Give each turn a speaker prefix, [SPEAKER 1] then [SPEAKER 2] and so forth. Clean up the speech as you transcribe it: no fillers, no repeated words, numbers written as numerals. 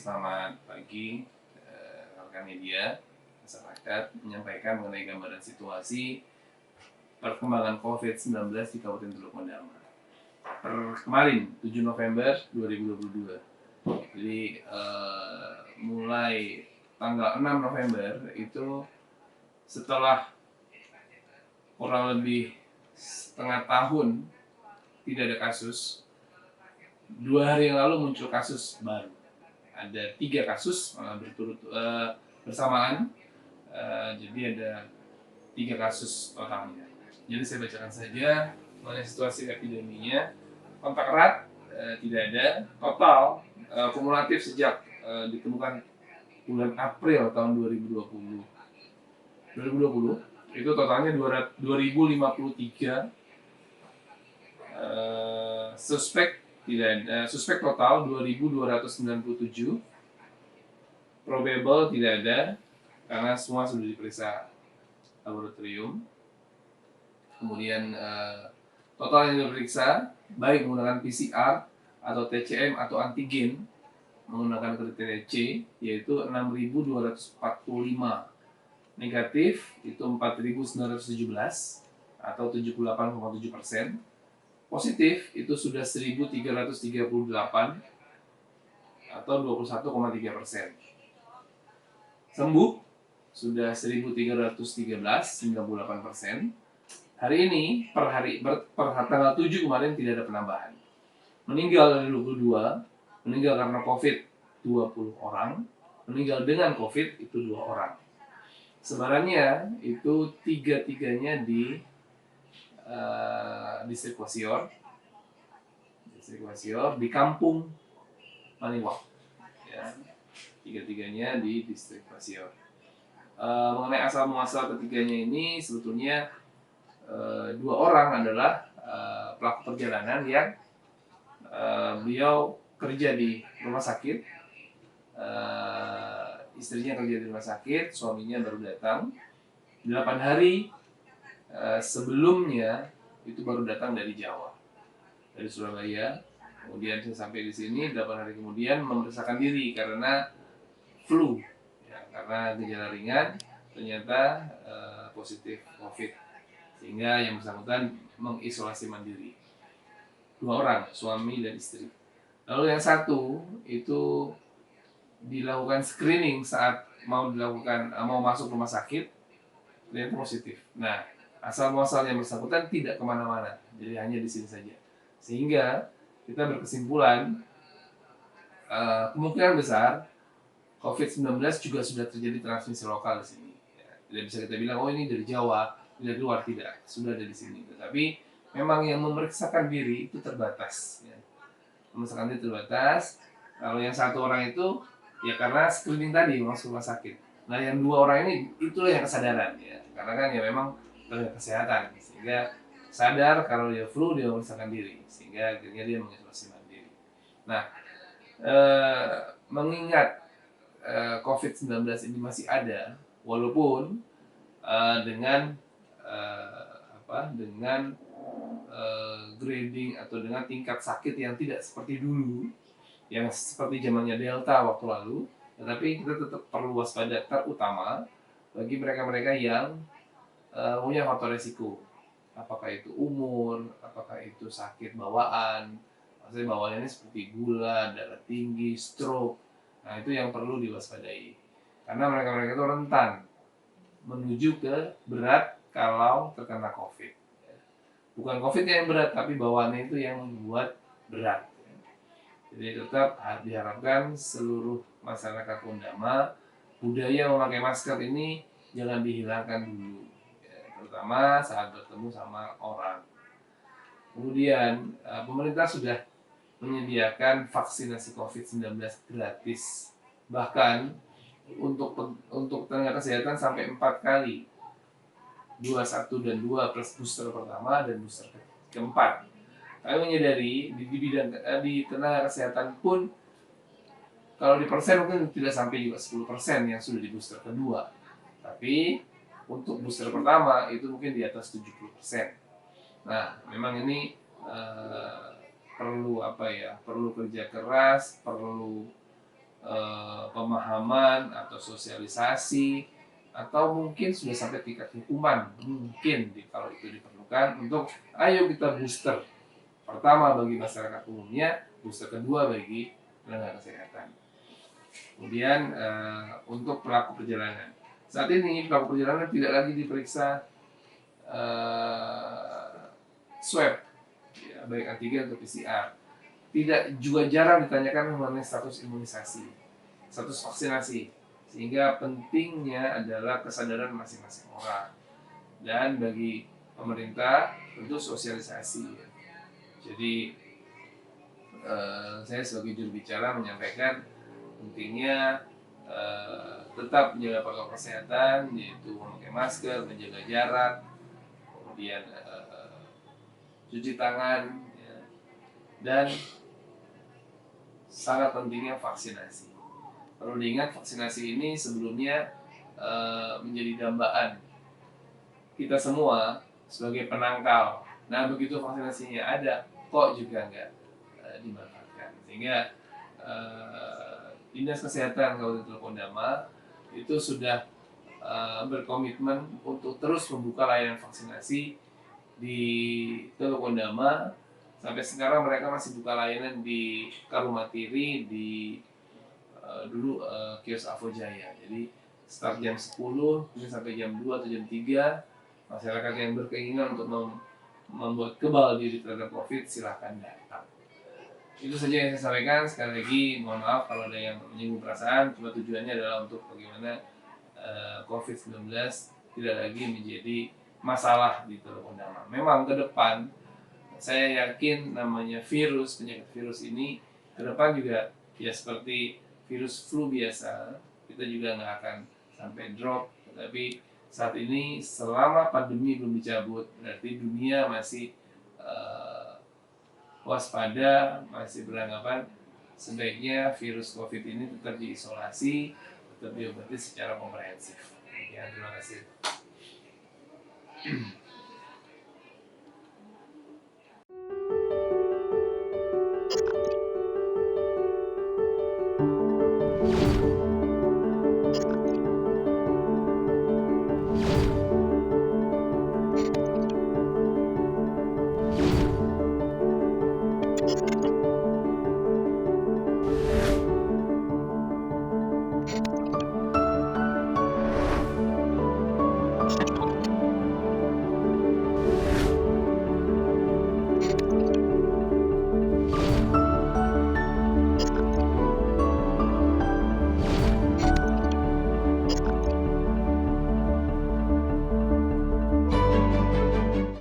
[SPEAKER 1] selamat pagi rekan media, masyarakat menyampaikan mengenai gambaran situasi perkembangan COVID-19 di Kabupaten Teluk Mandama. Kemarin 7 November 2022. Jadi mulai tanggal 6 November itu setelah kurang lebih setengah tahun tidak ada kasus, 2 hari yang lalu muncul kasus baru. Ada 3 kasus malah bersamaan. Jadi ada 3 kasus totalnya. Jadi saya bacakan saja mengenai situasi epideminya. Kontak erat tidak ada. Total kumulatif sejak ditemukan bulan April tahun 2020 itu totalnya 2053 suspek tidak ada, suspek total 2297, probable tidak ada karena semua sudah diperiksa laboratorium. Kemudian total yang diperiksa baik menggunakan PCR atau TCM atau antigen menggunakan kriteria C yaitu 6.245, negatif itu 4.917 atau 78,7%. Positif itu sudah 1.338 atau 21,3%. Sembuh sudah 1.313, 98%. Hari ini per tanggal 7 kemarin tidak ada penambahan. Meninggal dari 22, meninggal karena COVID 20 orang, meninggal dengan COVID itu 2 orang. Sebarannya itu 3-3-nya di distrik Wasior di kampung Maniwak, ya, 3-3-nya di distrik Wasior. Mengenai asal muasal ketiganya ini sebetulnya 2 orang adalah pelaku perjalanan yang beliau kerja di rumah sakit, istrinya kerja di rumah sakit, suaminya baru datang 8 hari sebelumnya itu baru datang dari Jawa, dari Surabaya. Kemudian saya sampai di sini 8 hari kemudian memeriksakan diri karena flu, ya, karena gejala ringan ternyata positif COVID, sehingga yang bersangkutan mengisolasi mandiri. 2 orang, suami dan istri. Lalu yang satu itu dilakukan screening saat mau masuk rumah sakit, ternyata positif. Nah, asal muasal yang bersangkutan tidak kemana-mana, jadi hanya di sini saja. Sehingga kita berkesimpulan kemungkinan besar COVID-19 juga sudah terjadi transmisi lokal di sini. Tidak bisa kita bilang, oh ini dari Jawa, dari luar, tidak, sudah ada di sini. Tetapi memang yang memeriksakan diri itu terbatas. Ya. Memeriksakan diri terbatas. Kalau yang 1 orang itu ya karena screening tadi masuk rumah sakit. Nah yang 2 orang ini itulah yang kesadaran, ya. Karena kan ya memang tenaga kesehatan, sehingga sadar kalau dia flu dia memeriksakan diri, sehingga akhirnya dia mengisolasi mandiri. Nah, mengingat COVID-19 ini masih ada, walaupun dengan grading atau dengan tingkat sakit yang tidak seperti dulu, yang seperti zamannya Delta waktu lalu, tetapi kita tetap perlu waspada, terutama bagi mereka-mereka yang punya faktor resiko, apakah itu umur, apakah itu sakit bawaan, maksudnya bawaannya seperti gula, darah tinggi, stroke. Nah itu yang perlu diwaspadai, karena mereka-mereka itu rentan menuju ke berat kalau terkena COVID. Bukan COVID yang berat, tapi bawaannya itu yang membuat berat. Jadi tetap diharapkan seluruh masyarakat Undama budaya memakai masker ini jangan dihilangkan dulu, terutama saat bertemu sama orang. Kemudian pemerintah sudah menyediakan vaksinasi COVID-19 gratis, bahkan untuk tenaga kesehatan sampai 4 kali, 21 dan 2 plus booster pertama dan booster keempat. Kami menyadari di tenaga kesehatan pun kalau di persen mungkin tidak sampai juga 10% yang sudah di booster kedua, tapi untuk booster pertama itu mungkin di atas 70%. Nah, memang ini perlu kerja keras, perlu pemahaman atau sosialisasi atau mungkin sudah sampai tingkat hukuman mungkin kalau itu diperlukan untuk ayo kita booster pertama bagi masyarakat umumnya, booster kedua bagi tenaga kesehatan. Kemudian untuk pelaku perjalanan, saat ini pelaku perjalanan tidak lagi diperiksa swab, ya, baik antigen atau PCR. Tidak juga jarang ditanyakan mengenai status imunisasi, status vaksinasi, sehingga pentingnya adalah kesadaran masing-masing orang. Dan bagi pemerintah tentu sosialisasi. Jadi saya sebagai juru bicara menyampaikan pentingnya tetap menjaga protokol kesehatan, yaitu memakai masker, menjaga jarak, kemudian cuci tangan, ya, dan sangat pentingnya vaksinasi. Perlu diingat vaksinasi ini sebelumnya menjadi dambaan kita semua sebagai penangkal. Nah begitu vaksinasinya ada, kok juga nggak dimanfaatkan. Sehingga Dinas Kesehatan Kabupaten Teluk Ondama itu sudah berkomitmen untuk terus membuka layanan vaksinasi di Teluk Ondama. Sampai sekarang mereka masih buka layanan di Karumatiri, di dulu kios Avojaya. Jadi start jam 10 sampai jam 2 atau jam 3, masyarakat yang berkeinginan untuk membuat kebal diri terhadap COVID silahkan datang. Itu saja yang saya sampaikan. Sekali lagi mohon maaf kalau ada yang menyinggung perasaan. Cuma tujuannya adalah untuk bagaimana COVID-19 tidak lagi menjadi masalah di Teluk Ondama. Memang ke depan saya yakin namanya penyakit virus ini ke depan juga ya seperti virus flu biasa, kita juga nggak akan sampai drop. Tapi saat ini selama pandemi belum dicabut, berarti dunia masih waspada, masih beranggapan sebaiknya virus COVID ini tetap diisolasi, tetap diobati secara komprehensif. Ya, terima kasih.